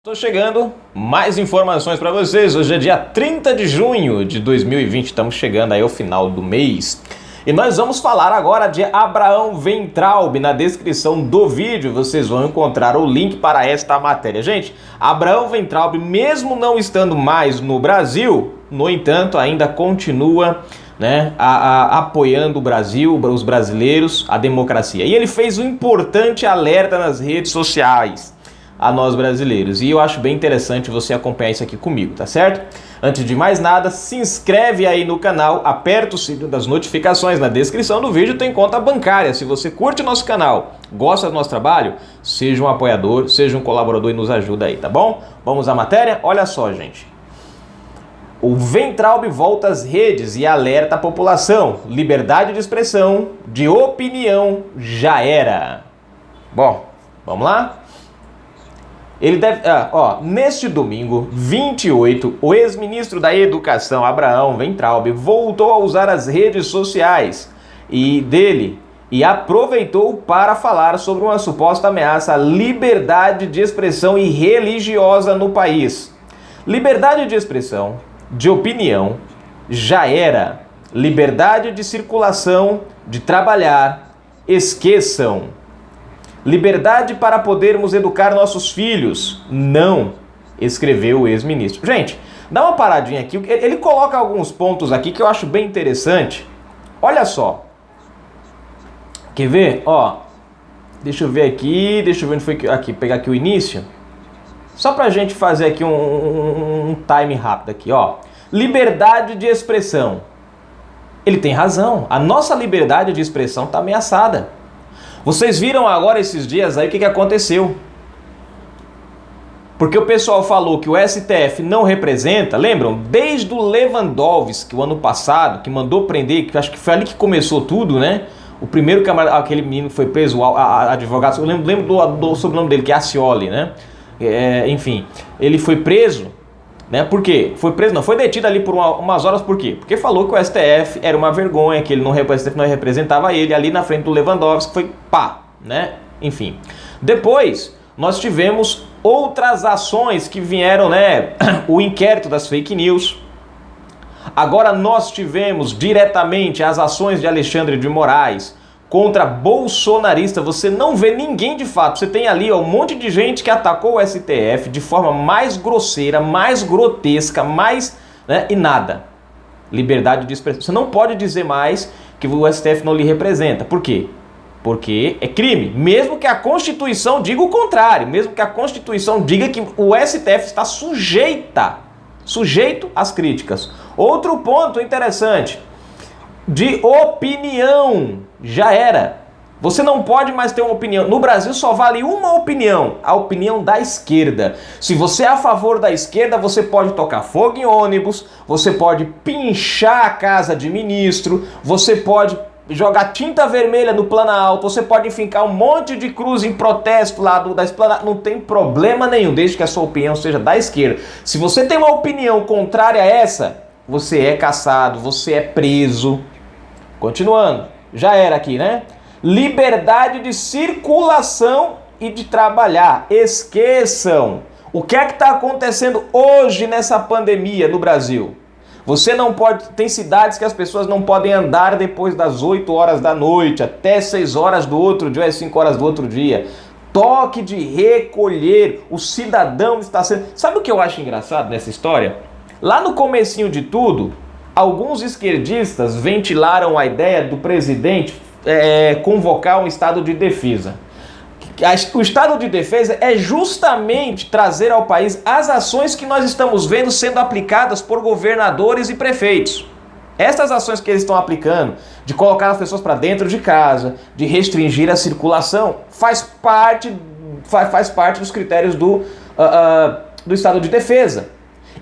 Tô chegando, mais informações para vocês. Hoje é dia 30 de junho de 2020, estamos chegando aí ao final do mês. E nós vamos falar agora de Abraão Weintraub. Na descrição do vídeo vocês vão encontrar o link para esta matéria. Gente, Abraão Weintraub, mesmo não estando mais no Brasil, no entanto, ainda continua apoiando o Brasil, os brasileiros, a democracia. E ele fez um importante alerta nas redes sociais a nós brasileiros, e eu acho bem interessante você acompanhar isso aqui comigo, tá certo? Antes de mais nada, se inscreve aí no canal, aperta o sininho das notificações. Na descrição do vídeo tem conta bancária. Se você curte o nosso canal, gosta do nosso trabalho, seja um apoiador, seja um colaborador e nos ajuda aí, tá bom? Vamos à matéria? Olha só, gente. O Weintraub volta às redes e alerta a população. Liberdade de expressão, de opinião, já era. Bom, vamos lá? Ele deve, neste domingo, 28, o ex-ministro da Educação, Abraão Weintraub, voltou a usar as redes sociais e aproveitou para falar sobre uma suposta ameaça à liberdade de expressão e religiosa no país. Liberdade de expressão, de opinião, já era. Liberdade de circulação, de trabalhar, esqueçam. Liberdade para podermos educar nossos filhos, não, escreveu o ex-ministro. Gente, dá uma paradinha aqui, ele coloca alguns pontos aqui que eu acho bem interessante. Olha só, quer ver? Deixa eu ver aqui, onde foi aqui, pegar aqui o início, só pra gente fazer aqui um time rápido aqui, Liberdade de expressão. Ele tem razão, a nossa liberdade de expressão está ameaçada. Vocês viram agora esses dias aí o que aconteceu? Porque o pessoal falou que o STF não representa, lembram? Desde o Lewandowski, o ano passado, que mandou prender, que acho que foi ali que começou tudo, né? O primeiro camarada, aquele menino que foi preso, advogado, eu lembro do sobrenome dele, que é Ascioli, né? Enfim, ele foi preso, né? Por quê? Foi preso, não, foi detido ali por umas horas, por quê? Porque falou que o STF era uma vergonha, que o STF não representava ele, ali na frente do Lewandowski, foi pá, né? Enfim. Depois, nós tivemos outras ações que vieram, né? O inquérito das fake news. Agora nós tivemos diretamente as ações de Alexandre de Moraes contra bolsonarista. Você não vê ninguém de fato. Você tem ali um monte de gente que atacou o STF de forma mais grosseira, mais grotesca, e nada. Liberdade de expressão. Você não pode dizer mais que o STF não lhe representa. Por quê? Porque é crime. Mesmo que a Constituição diga o contrário. Mesmo que a Constituição diga que o STF está sujeito às críticas. Outro ponto interessante. De opinião, já era. Você não pode mais ter uma opinião. No Brasil só vale uma opinião, a opinião da esquerda. Se você é a favor da esquerda, você pode tocar fogo em ônibus, você pode pinchar a casa de ministro, você pode jogar tinta vermelha no Planalto, você pode enfincar um monte de cruz em protesto lá da esplanada, não tem problema nenhum, desde que a sua opinião seja da esquerda. Se você tem uma opinião contrária a essa, você é caçado, você é preso. Continuando, já era aqui, né? Liberdade de circulação e de trabalhar. Esqueçam. O que é que está acontecendo hoje nessa pandemia no Brasil? Você não pode... Tem cidades que as pessoas não podem andar depois das 8 horas da noite, até 6 horas do outro dia, às 5 horas do outro dia. Toque de recolher. O cidadão está sendo... Sabe o que eu acho engraçado nessa história? Lá no comecinho de tudo, alguns esquerdistas ventilaram a ideia do presidente convocar um estado de defesa. O estado de defesa é justamente trazer ao país as ações que nós estamos vendo sendo aplicadas por governadores e prefeitos. Essas ações que eles estão aplicando, de colocar as pessoas para dentro de casa, de restringir a circulação, faz parte dos critérios do estado de defesa.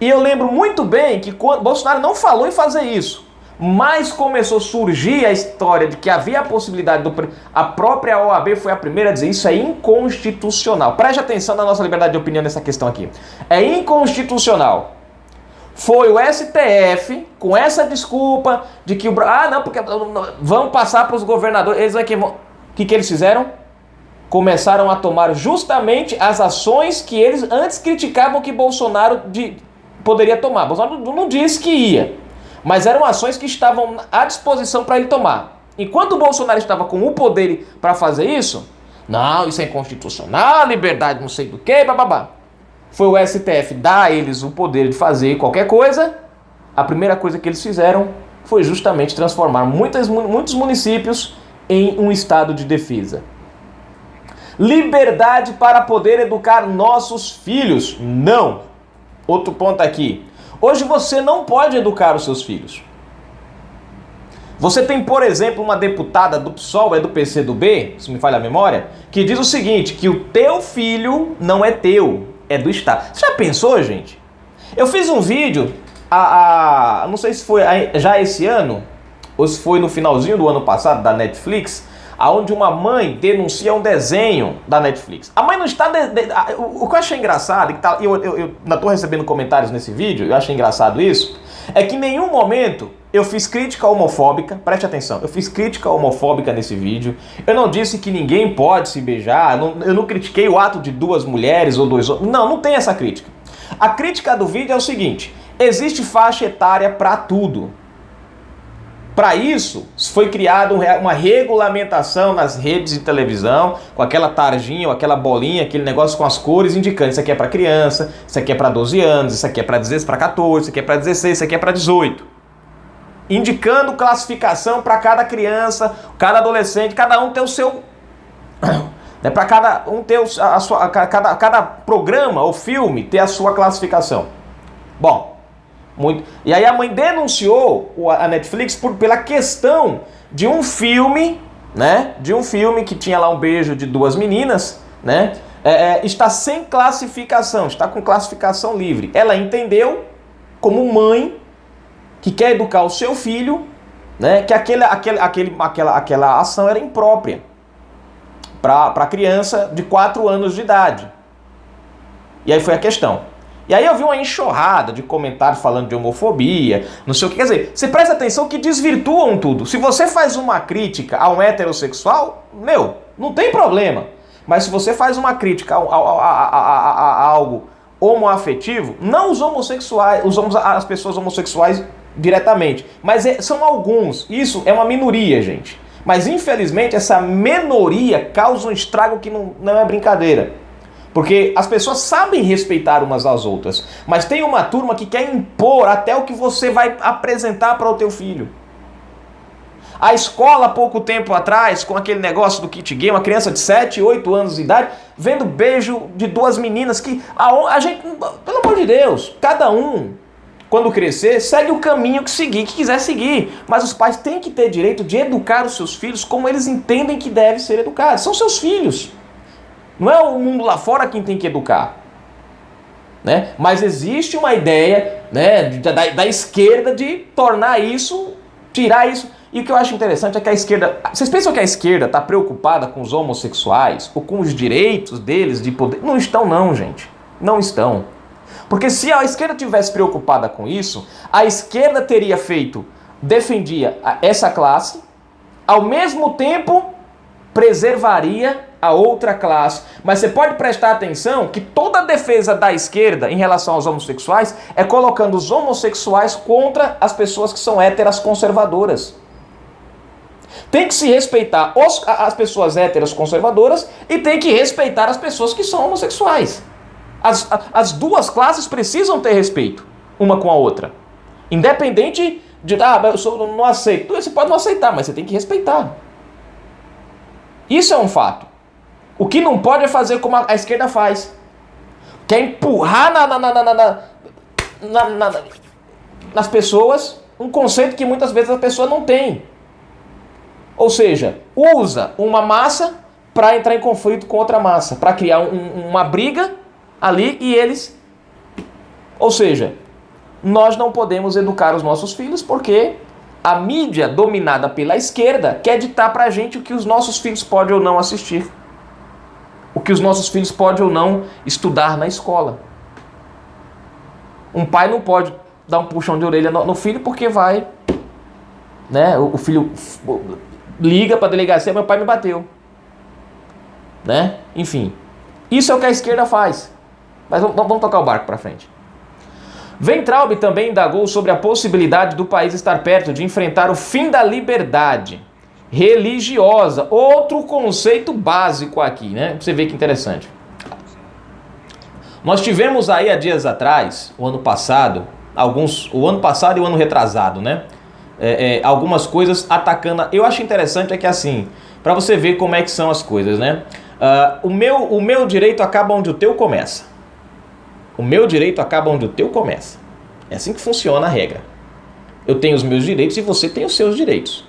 E eu lembro muito bem que quando Bolsonaro não falou em fazer isso, mas começou a surgir a história de que havia a possibilidade a própria OAB foi a primeira a dizer isso é inconstitucional. Preste atenção na nossa liberdade de opinião nessa questão aqui. É inconstitucional. Foi o STF com essa desculpa de que porque vamos passar para os governadores. Eles aqui vão. O que eles fizeram? começaram a tomar justamente as ações que eles antes criticavam que Bolsonaro poderia tomar. Bolsonaro não disse que ia, mas eram ações que estavam à disposição para ele tomar. Enquanto o Bolsonaro estava com o poder para fazer isso, não, isso é inconstitucional, liberdade não sei do que, bababá. Foi o STF dar a eles o poder de fazer qualquer coisa. A primeira coisa que eles fizeram foi justamente transformar muitos municípios em um estado de defesa. Liberdade para poder educar nossos filhos. Não. Outro ponto aqui. Hoje você não pode educar os seus filhos. Você tem, por exemplo, uma deputada do PSOL, do PCdoB, se me falha a memória, que diz o seguinte, que o teu filho não é teu, é do Estado. Você já pensou, gente? Eu fiz um vídeo, não sei se foi já esse ano, ou se foi no finalzinho do ano passado, da Netflix, onde uma mãe denuncia um desenho da Netflix. A mãe não está... O que eu achei engraçado, eu ainda estou recebendo comentários nesse vídeo, eu achei engraçado isso, é que em nenhum momento eu fiz crítica homofóbica, preste atenção, eu fiz crítica homofóbica nesse vídeo, eu não disse que ninguém pode se beijar, eu não critiquei o ato de duas mulheres ou dois homens, não tem essa crítica. A crítica do vídeo é o seguinte, existe faixa etária para tudo. Para isso, foi criada uma regulamentação nas redes de televisão, com aquela tarjinha, ou aquela bolinha, aquele negócio com as cores indicando isso aqui é para criança, isso aqui é para 12 anos, isso aqui é para 14, isso aqui é para 16, isso aqui é para 18. Indicando classificação para cada criança, cada adolescente, cada um ter o seu... para cada um ter a sua, cada programa ou filme ter a sua classificação. Bom... E aí a mãe denunciou a Netflix pela questão de um filme, né? De um filme que tinha lá um beijo de duas meninas, né? Está sem classificação, está com classificação livre. Ela entendeu, como mãe, que quer educar o seu filho, né? Que aquela ação era imprópria para criança de 4 anos de idade. E aí foi a questão. E aí eu vi uma enxurrada de comentários falando de homofobia, não sei o que. Quer dizer, você presta atenção que desvirtuam tudo. Se você faz uma crítica a um heterossexual, não tem problema. Mas se você faz uma crítica a algo homoafetivo, não os homossexuais, as pessoas homossexuais diretamente, mas são alguns. Isso é uma minoria, gente. Mas infelizmente essa minoria causa um estrago que não é brincadeira. Porque as pessoas sabem respeitar umas às outras, mas tem uma turma que quer impor até o que você vai apresentar para o teu filho. A escola, há pouco tempo atrás, com aquele negócio do kit gay, uma criança de 7, 8 anos de idade, vendo beijo de duas meninas que a gente, pelo amor de Deus, cada um, quando crescer, segue o caminho que quiser seguir. Mas os pais têm que ter direito de educar os seus filhos como eles entendem que devem ser educados. São seus filhos. Não é o mundo lá fora quem tem que educar, né? Mas existe uma ideia, né, da esquerda de tornar isso, tirar isso. E o que eu acho interessante é que a esquerda... Vocês pensam que a esquerda está preocupada com os homossexuais ou com os direitos deles de poder? Não estão não, gente. Não estão. Porque se a esquerda tivesse preocupada com isso, a esquerda teria defendia essa classe, ao mesmo tempo preservaria a outra classe. Mas você pode prestar atenção que toda a defesa da esquerda em relação aos homossexuais é colocando os homossexuais contra as pessoas que são héteras conservadoras. Tem que se respeitar as pessoas héteras conservadoras e tem que respeitar as pessoas que são homossexuais. As duas classes precisam ter respeito uma com a outra. Independente de, eu não aceito. Você pode não aceitar, mas você tem que respeitar. Isso é um fato. O que não pode é fazer como a esquerda faz. Quer empurrar nas pessoas um conceito que muitas vezes a pessoa não tem. Ou seja, usa uma massa para entrar em conflito com outra massa, para criar uma briga ali e eles... Ou seja, nós não podemos educar os nossos filhos porque a mídia dominada pela esquerda quer ditar pra gente o que os nossos filhos podem ou não assistir. O que os nossos filhos podem ou não estudar na escola. Um pai não pode dar um puxão de orelha no filho porque vai... né? O filho liga pra delegacia, meu pai me bateu. né? Enfim, isso é o que a esquerda faz. Mas vamos tocar o barco para frente. Weintraub também indagou sobre a possibilidade do país estar perto de enfrentar o fim da liberdade religiosa. Outro conceito básico aqui, né? Pra você ver que interessante. Nós tivemos aí há dias atrás, o ano passado e o ano retrasado, né? Algumas coisas atacando. Eu acho interessante é que assim, para você ver como é que são as coisas, né? O meu direito acaba onde o teu começa. O meu direito acaba onde o teu começa. É assim que funciona a regra. Eu tenho os meus direitos e você tem os seus direitos.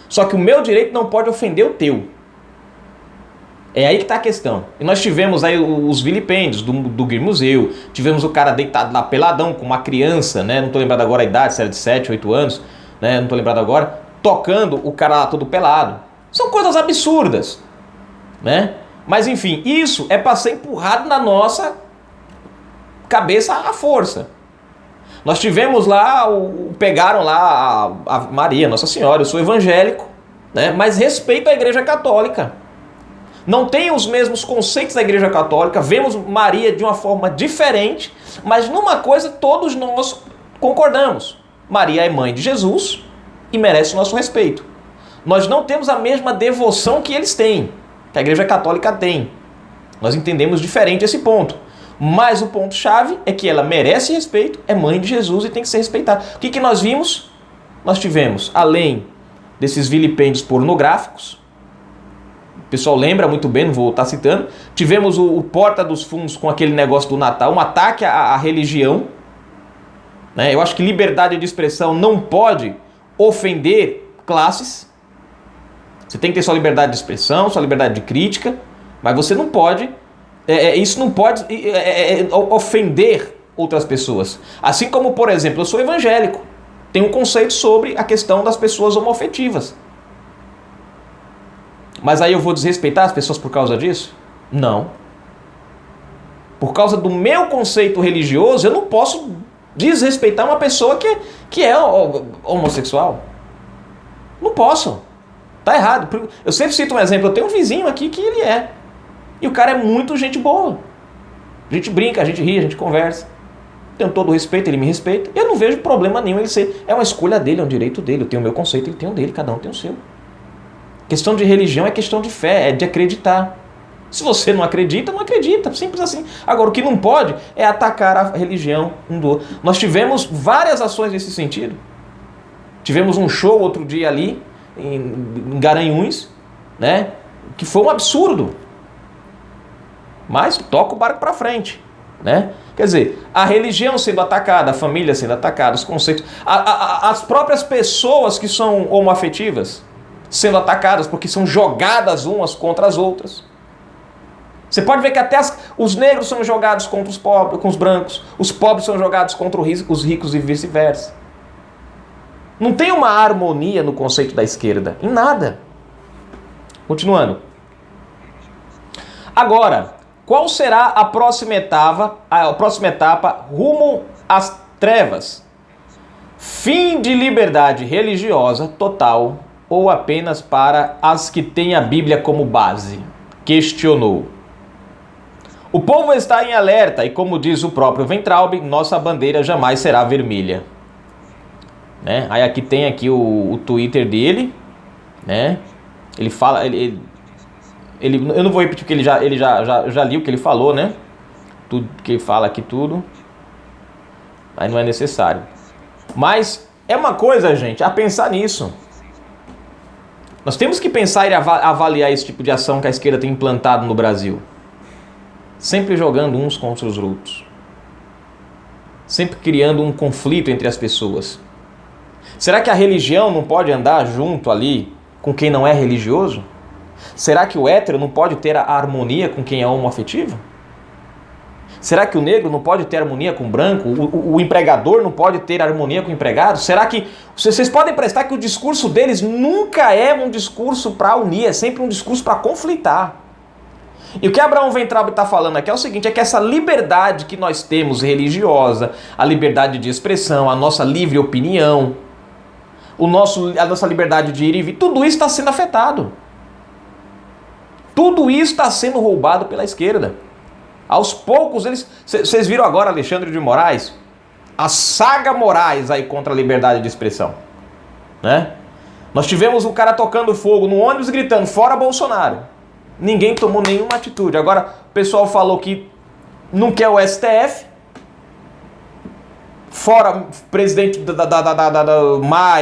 Só que o meu direito não pode ofender o teu. É aí que está a questão. E nós tivemos aí os vilipêndios do Guir Museu, tivemos o cara deitado lá peladão com uma criança, né? Não estou lembrado agora a idade, se era de 7, 8 anos, né? Não estou lembrado agora, tocando o cara lá todo pelado. São coisas absurdas, né? Mas enfim, isso é para ser empurrado na nossa cabeça à força. Nós tivemos lá, pegaram lá a Maria, Nossa Senhora, eu sou evangélico, né? Mas respeito a Igreja Católica. Não tem os mesmos conceitos da Igreja Católica, vemos Maria de uma forma diferente, mas numa coisa todos nós concordamos. Maria é mãe de Jesus e merece o nosso respeito. Nós não temos a mesma devoção que eles têm, que a Igreja Católica tem. Nós entendemos diferente esse ponto. Mas o ponto-chave é que ela merece respeito, é mãe de Jesus e tem que ser respeitada. O que nós vimos? Nós tivemos, além desses vilipêndios pornográficos, o pessoal lembra muito bem, não vou estar citando, tivemos o Porta dos Fundos com aquele negócio do Natal, um ataque à religião, né? Eu acho que liberdade de expressão não pode ofender classes. Você tem que ter sua liberdade de expressão, sua liberdade de crítica, mas você não pode... isso não pode ofender outras pessoas. Assim como, por exemplo, eu sou evangélico. Tenho um conceito sobre a questão das pessoas homoafetivas. Mas aí eu vou desrespeitar as pessoas por causa disso? Não. Por causa do meu conceito religioso, eu não posso desrespeitar uma pessoa que é homossexual. Não posso. Tá errado. Eu sempre cito um exemplo. Eu tenho um vizinho aqui que ele é. E o cara é muito gente boa. A gente brinca, a gente ri, a gente conversa. Tenho todo o respeito, ele me respeita. Eu não vejo problema nenhum ele ser. É uma escolha dele, é um direito dele. Eu tenho o meu conceito, ele tem o dele, cada um tem o seu. Questão de religião é questão de fé, é de acreditar. Se você não acredita, não acredita. Simples assim. Agora, o que não pode é atacar a religião um do outro. Nós tivemos várias ações nesse sentido. Tivemos um show outro dia ali, em Garanhuns, né? Que foi um absurdo. Mas toca o barco para frente, né? Quer dizer, a religião sendo atacada, a família sendo atacada, os conceitos, as próprias pessoas que são homoafetivas sendo atacadas porque são jogadas umas contra as outras. Você pode ver que até os negros são jogados contra os pobres, com os brancos, os pobres são jogados contra os ricos e vice-versa. Não tem uma harmonia no conceito da esquerda, em nada. Continuando. Agora, qual será a próxima etapa rumo às trevas? Fim de liberdade religiosa total ou apenas para as que têm a Bíblia como base? Questionou. O povo está em alerta e, como diz o próprio Weintraub, nossa bandeira jamais será vermelha. Né? Aí aqui tem aqui o Twitter dele, né? Ele fala... eu não vou repetir porque ele já li o que ele falou, né? Tudo que ele fala aqui, tudo. Aí não é necessário. Mas é uma coisa, gente, a pensar nisso. Nós temos que pensar e avaliar esse tipo de ação que a esquerda tem implantado no Brasil. Sempre jogando uns contra os outros. Sempre criando um conflito entre as pessoas. Será que a religião não pode andar junto ali com quem não é religioso? Será que o hétero não pode ter a harmonia com quem é homoafetivo? Será que o negro não pode ter harmonia com o branco? O empregador não pode ter harmonia com o empregado? Será que... Vocês podem prestar que o discurso deles nunca é um discurso para unir, é sempre um discurso para conflitar. E o que Abraão Weintraub está falando aqui é o seguinte, é que essa liberdade que nós temos religiosa, a liberdade de expressão, a nossa livre opinião, a nossa liberdade de ir e vir, tudo isso está sendo afetado. Tudo isso está sendo roubado pela esquerda. Aos poucos, vocês viram agora Alexandre de Moraes? A saga Moraes aí contra a liberdade de expressão, né? Nós tivemos um cara tocando fogo no ônibus gritando, fora Bolsonaro. Ninguém tomou nenhuma atitude. Agora, o pessoal falou que não quer o STF, fora presidente da Maia,